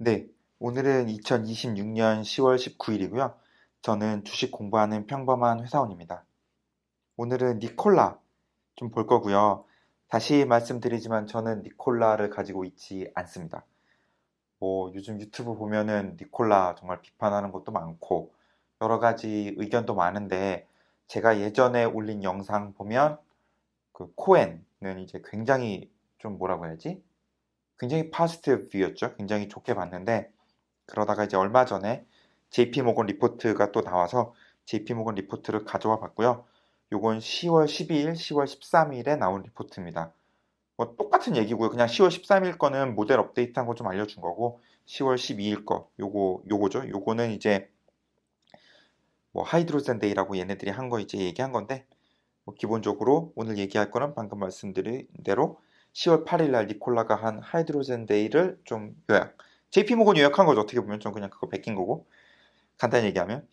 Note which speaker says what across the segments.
Speaker 1: 네, 오늘은 2026년 10월 19일이고요. 저는 주식 공부하는 평범한 회사원입니다. 오늘은 니콜라 좀 볼 거고요. 다시 말씀드리지만 저는 니콜라를 가지고 있지 않습니다. 뭐 요즘 유튜브 보면은 니콜라 정말 비판하는 것도 많고 여러 가지 의견도 많은데 제가 예전에 올린 영상 보면 그 코엔은 이제 굉장히 좀 뭐라고 해야지? 굉장히 파지티브 뷰였죠. 굉장히 좋게 봤는데 그러다가 이제 얼마 전에 JP 모건 리포트가 또 나와서 JP 모건 리포트를 가져와 봤고요. 요건 10월 12일, 10월 13일에 나온 리포트입니다. 뭐 똑같은 얘기고요. 그냥 10월 13일 거는 모델 업데이트한 거 좀 알려준 거고 10월 12일 거 요거죠. 요거는 이제 뭐 하이드로젠 데이라고 얘네들이 한 거 이제 얘기한 건데 뭐 기본적으로 오늘 얘기할 거는 방금 말씀드린 대로 10월 8일 날 니콜라가 한 하이드로젠 데이를 좀 요약. JP 모건 요약한 거죠. 어떻게 보면 좀 그냥 그거 베낀 거고. 간단히 얘기하면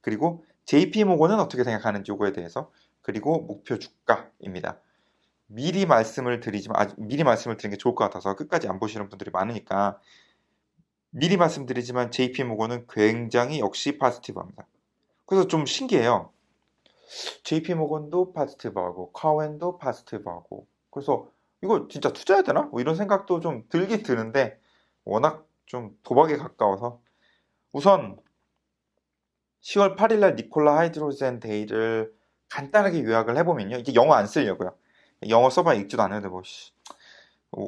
Speaker 1: 그리고 JP 모건은 어떻게 생각하는지 요거에 대해서 그리고 목표 주가입니다. 미리 말씀을 드리는 게 좋을 것 같아서 끝까지 안 보시는 분들이 많으니까 미리 말씀드리지만 JP 모건은 굉장히 역시 파지티브합니다. 그래서 좀 신기해요. JP 모건도 파지티브하고 카웬도 파지티브하고 그래서 이거 진짜 투자해야 되나? 뭐 이런 생각도 좀 들긴 드는데 워낙 좀 도박에 가까워서 우선 10월 8일 날 니콜라 하이드로젠 데이를 간단하게 요약을 해보면요. 이제 영어 안 쓰려고요. 영어 써봐 읽지도 않는데 뭐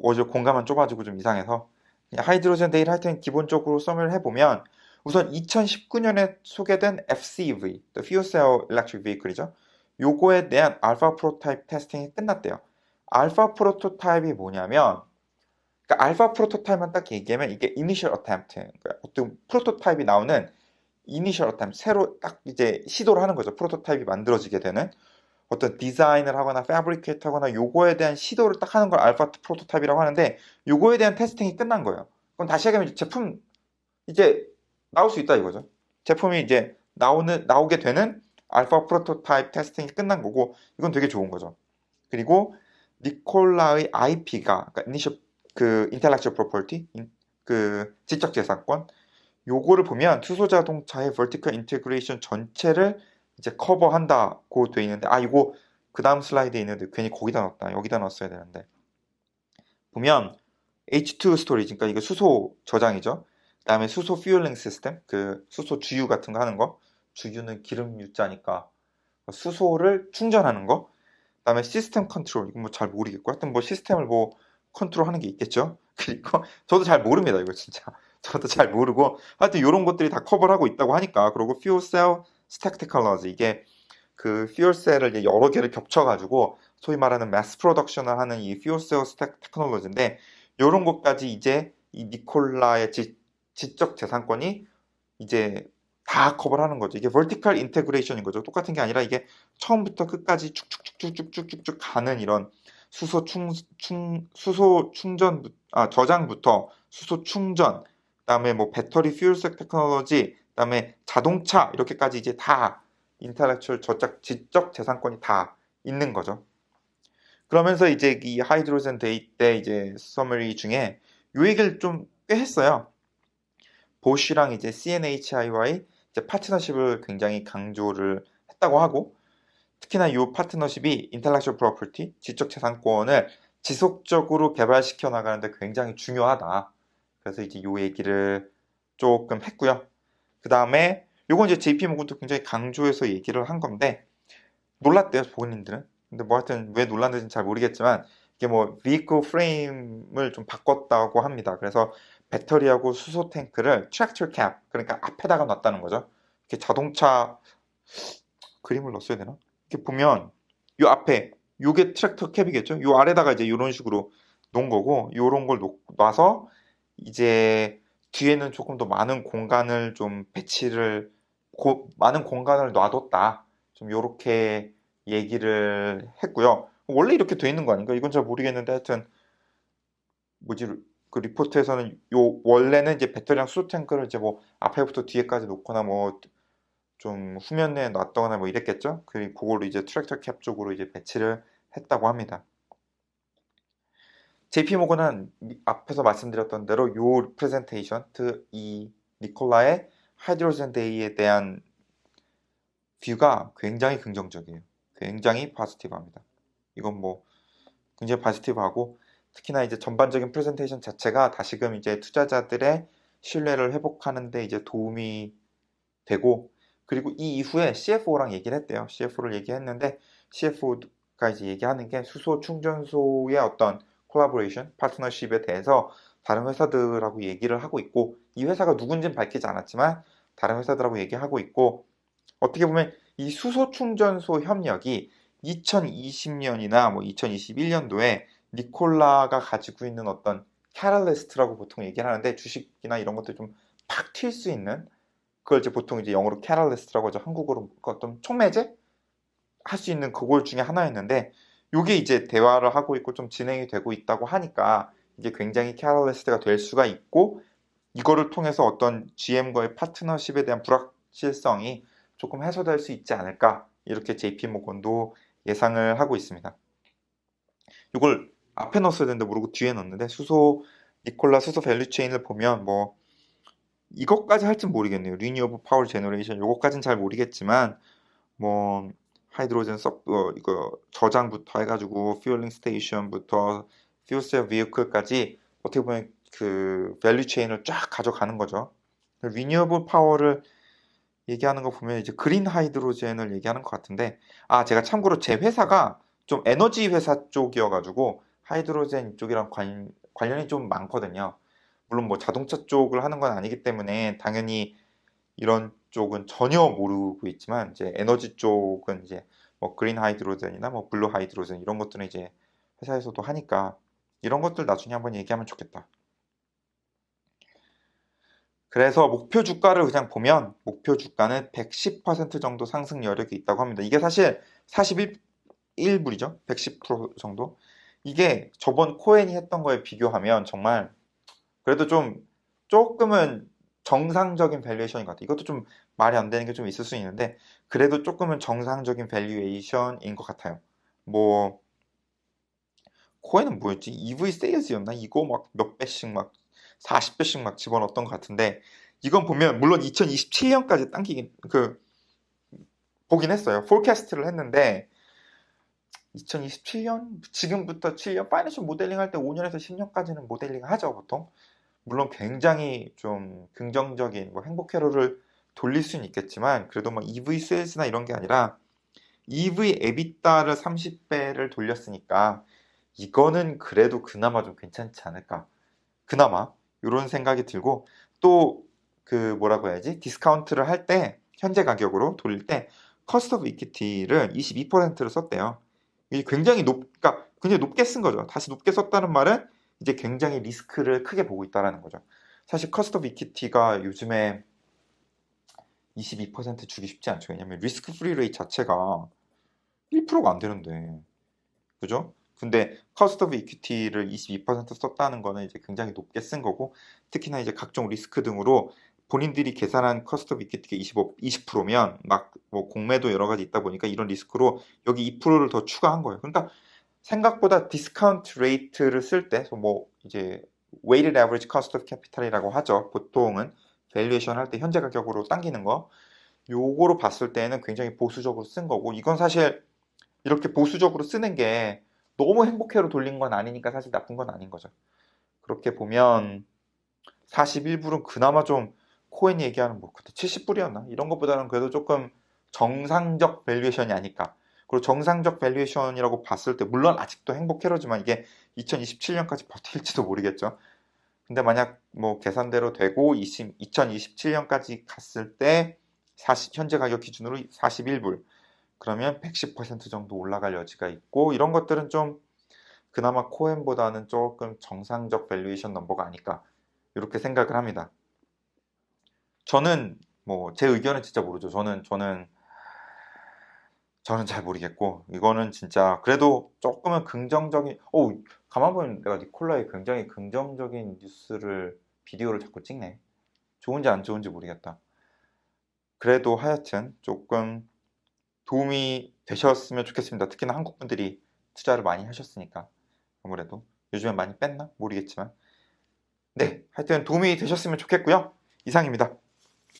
Speaker 1: 어제 공감만 좁아지고 좀 이상해서 그냥 하이드로젠 데이를 하여튼 기본적으로 서머를 해보면 우선 2019년에 소개된 FCEV, Fuel Cell Electric Vehicle이죠. 요거에 대한 알파 프로토타입 테스팅이 끝났대요. 알파 프로토타입이 뭐냐면 그러니까 알파 프로토타입만 딱 얘기하면 이게 Initial Attempt, 그러니까 어떤 프로토타입이 나오는 이니셜 어템 새로 딱 이제 시도를 하는 거죠. 프로토타입이 만들어지게 되는 어떤 디자인을 하거나 패브리케이트 하거나 요거에 대한 시도를 딱 하는 걸 알파 프로토타입이라고 하는데 요거에 대한 테스팅이 끝난 거예요. 그럼 다시 얘기하면 제품 이제 나올 수 있다 이거죠. 제품이 이제 나오게 되는 알파 프로토타입 테스팅이 끝난 거고 이건 되게 좋은 거죠. 그리고 니콜라의 IP가 그러니까 이니셜 그 인텔렉츄얼 프로퍼티 그 지적재산권 요거를 보면 수소 자동차의 vertical integration 전체를 이제 커버한다고 돼 있는데 이거 그 다음 슬라이드에 있는데 괜히 거기다 넣었다. 여기다 넣었어야 되는데 보면 H2 스토리지 그러니까 이거 수소 저장이죠. 그다음에 수소 퓨얼링 시스템 그 수소 주유 같은 거 하는 거 주유는 기름 유자니까 수소를 충전하는 거 그다음에 시스템 컨트롤 이거 뭐 잘 모르겠고 하여튼 뭐 시스템을 뭐 컨트롤하는 게 있겠죠. 그리고 저도 잘 모릅니다 이거 진짜 저도 잘 모르고 하여튼 이런 것들이 다 커버를 하고 있다고 하니까 그리고 fuel cell stack technology 이게 그 fuel cell을 여러 개를 겹쳐가지고 소위 말하는 mass production을 하는 이 fuel cell stack technology인데 이런 것까지 이제 이 니콜라의 지적 재산권이 이제 다 커버를 하는 거죠. 이게 vertical integration인 거죠. 똑같은 게 아니라 이게 처음부터 끝까지 쭉쭉쭉쭉쭉쭉쭉 가는 이런 수소 충전, 저장부터 수소 충전, 그다음에 뭐 배터리 퓨얼셀 테크놀로지, 그다음에 자동차 이렇게까지 이제 다 인터렉츄얼 지적 재산권이 다 있는 거죠. 그러면서 이제 이 하이드로젠 데이 때 이제 서머리 중에 요 얘기를 좀 꽤 했어요. 보쉬랑 이제 CNHI와의 이제 파트너십을 굉장히 강조를 했다고 하고 특히나 이 파트너십이 인텔렉츄얼 프로퍼티, 지적 재산권을 지속적으로 개발시켜 나가는데 굉장히 중요하다. 그래서 이제 이 얘기를 조금 했고요. 그 다음에 요건 이제 JP 모건도 굉장히 강조해서 얘기를 한 건데 놀랐대요 본인들은. 근데 뭐 하여튼 왜 놀랐는지는 잘 모르겠지만 이게 뭐 vehicle frame을 좀 바꿨다고 합니다. 그래서 배터리하고 수소 탱크를 트랙터 캡 그러니까 앞에다가 놨다는 거죠. 이렇게 자동차 그림을 넣었어야 되나? 이렇게 보면 요 앞에 요게 트랙터 캡이겠죠? 요 아래다가 이제 이런 식으로 놓은 거고 요런 걸 놔서 이제 뒤에는 조금 더 많은 공간을 좀 많은 공간을 놔뒀다. 좀 요렇게 얘기를 했고요. 원래 이렇게 돼 있는 거 아닌가? 이건 잘 모르겠는데 하여튼 뭐지 그 리포트에서는 요 원래는 이제 배터리랑 수소 탱크를 이제 뭐 앞에부터 뒤에까지 놓거나 뭐 좀 후면에 놨거나 뭐 이랬겠죠. 그리고 그걸로 이제 트랙터 캡 쪽으로 이제 배치를 했다고 합니다. JP모건은 앞에서 말씀드렸던 대로 요 프레젠테이션, 이 니콜라의 하이드로젠 데이에 대한 뷰가 굉장히 긍정적이에요. 굉장히 포지티브합니다. 이건 뭐 굉장히 포지티브하고 특히나 이제 전반적인 프레젠테이션 자체가 다시금 이제 투자자들의 신뢰를 회복하는 데 이제 도움이 되고, 그리고 이 이후에 CFO랑 얘기를 했대요. CFO를 얘기했는데 CFO가 이제 얘기하는 게 수소 충전소의 어떤 콜라보레이션, 파트너십에 대해서 다른 회사들하고 얘기를 하고 있고, 이 회사가 누군지는 밝히지 않았지만 다른 회사들하고 얘기하고 있고, 어떻게 보면 이 수소 충전소 협력이 2020년이나 뭐 2021년도에 니콜라가 가지고 있는 어떤 캐럴리스트라고 보통 얘기를 하는데, 주식이나 이런 것들 좀 팍 튈 수 있는, 그걸 이제 보통 이제 영어로 캐럴리스트라고 하죠. 한국어로 어떤 촉매제 할 수 있는 그걸 중에 하나였는데, 이게 이제 대화를 하고 있고 좀 진행이 되고 있다고 하니까 이게 굉장히 캐럴리스트가 될 수가 있고, 이거를 통해서 어떤 GM과의 파트너십에 대한 불확실성이 조금 해소될 수 있지 않을까, 이렇게 JP모건도 예상을 하고 있습니다. 이걸 앞에 넣었어야 되는데 모르고 뒤에 넣었는데, 니콜라 수소 밸류체인을 보면 뭐 이것까지 할진 모르겠네요. 리뉴어블 파워 제너레이션 요것까진 잘 모르겠지만, 뭐 하이드로젠 이거 저장부터 해가지고 퓨얼링 스테이션부터 퓨얼셀 비클까지 어떻게 보면 그 밸류 체인을 쫙 가져가는 거죠. 리뉴어블 파워를 얘기하는 거 보면 이제 그린 하이드로젠을 얘기하는 것 같은데, 제가 참고로 제 회사가 좀 에너지 회사 쪽이어가지고 하이드로젠 이쪽이랑 관련이 좀 많거든요. 물론 뭐 자동차 쪽을 하는 건 아니기 때문에 당연히 이런 쪽은 전혀 모르고 있지만, 이제 에너지 쪽은 이제 뭐 그린 하이드로젠이나 뭐 블루 하이드로젠 이런 것들은 이제 회사에서도 하니까 이런 것들 나중에 한번 얘기하면 좋겠다. 그래서 목표 주가를 그냥 보면 목표 주가는 110% 정도 상승 여력이 있다고 합니다. 이게 사실 41불이죠. 110% 정도. 이게 저번 코엔이 했던 거에 비교하면 정말 그래도 좀 조금은 정상적인 밸류에이션인 것 같아요. 이것도 좀 말이 안 되는 게 좀 있을 수 있는데 그래도 조금은 정상적인 밸류에이션인 것 같아요. 뭐 코엔은 뭐였지? EV 세일즈였나? 이거 막 몇 배씩 막 40배씩 막 집어넣었던 것 같은데, 이건 보면 물론 2027년까지 당기긴 보긴 했어요. 포캐스트를 했는데 2027년 지금부터 7년 파이낸셜 모델링 할 때 5년에서 10년까지는 모델링 하죠 보통. 물론 굉장히 좀 긍정적인 뭐 행복 회로를 돌릴 수는 있겠지만, 그래도 막 EV 세일즈나 이런 게 아니라 EV 에비타를 30배를 돌렸으니까 이거는 그래도 그나마 좀 괜찮지 않을까, 그나마 이런 생각이 들고, 또 그 뭐라고 해야지, 디스카운트를 할 때 현재 가격으로 돌릴 때 커스트 오브 이퀴티를 22%를 썼대요. 이게 그러니까 굉장히 높게 쓴 거죠. 다시 높게 썼다는 말은 이제 굉장히 리스크를 크게 보고 있다는 거죠. 사실 커스트 오브 이퀴티가 요즘에 22% 주기 쉽지 않죠. 왜냐면 리스크 프리 레이트 자체가 1%가 안 되는데, 그죠? 근데 커스트 오브 이퀴티를 22% 썼다는 거는 이제 굉장히 높게 쓴 거고, 특히나 이제 각종 리스크 등으로 본인들이 계산한 커스트 오브 이퀴티가 20%면 막 뭐 공매도 여러 가지 있다 보니까 이런 리스크로 여기 2%를 더 추가한 거예요. 그러니까 생각보다 디스카운트 레이트를 쓸 때, 뭐 이제 weighted average cost of capital이라고 하죠. 보통은 밸류에이션 할 때 현재 가격으로 당기는 거, 요거로 봤을 때는 굉장히 보수적으로 쓴 거고, 이건 사실 이렇게 보수적으로 쓰는 게 너무 행복회로 돌린 건 아니니까 사실 나쁜 건 아닌 거죠. 그렇게 보면 41불은 그나마 좀 코엔이 얘기하는 뭐 그때 70불이었나? 이런 것보다는 그래도 조금 정상적 밸류에이션이 아닐까. 그리고 정상적 밸류에이션이라고 봤을 때 물론 아직도 행복회로지만 이게 2027년까지 버틸지도 모르겠죠. 근데 만약 뭐 계산대로 되고 2027년까지 갔을 때 현재 가격 기준으로 41불, 그러면 110% 정도 올라갈 여지가 있고, 이런 것들은 좀 그나마 코엔보다는 조금 정상적 밸류에이션 넘버가 아닐까, 이렇게 생각을 합니다. 저는 뭐 제 의견은 진짜 모르죠. 저는 잘 모르겠고, 이거는 진짜 그래도 조금은 긍정적인, 가만 보면 내가 니콜라의 굉장히 긍정적인 뉴스를 비디오를 자꾸 찍네. 좋은지 안 좋은지 모르겠다. 그래도 하여튼 조금 도움이 되셨으면 좋겠습니다. 특히나 한국 분들이 투자를 많이 하셨으니까 아무래도 요즘엔 많이 뺐나? 모르겠지만. 네, 하여튼 도움이 되셨으면 좋겠고요. 이상입니다.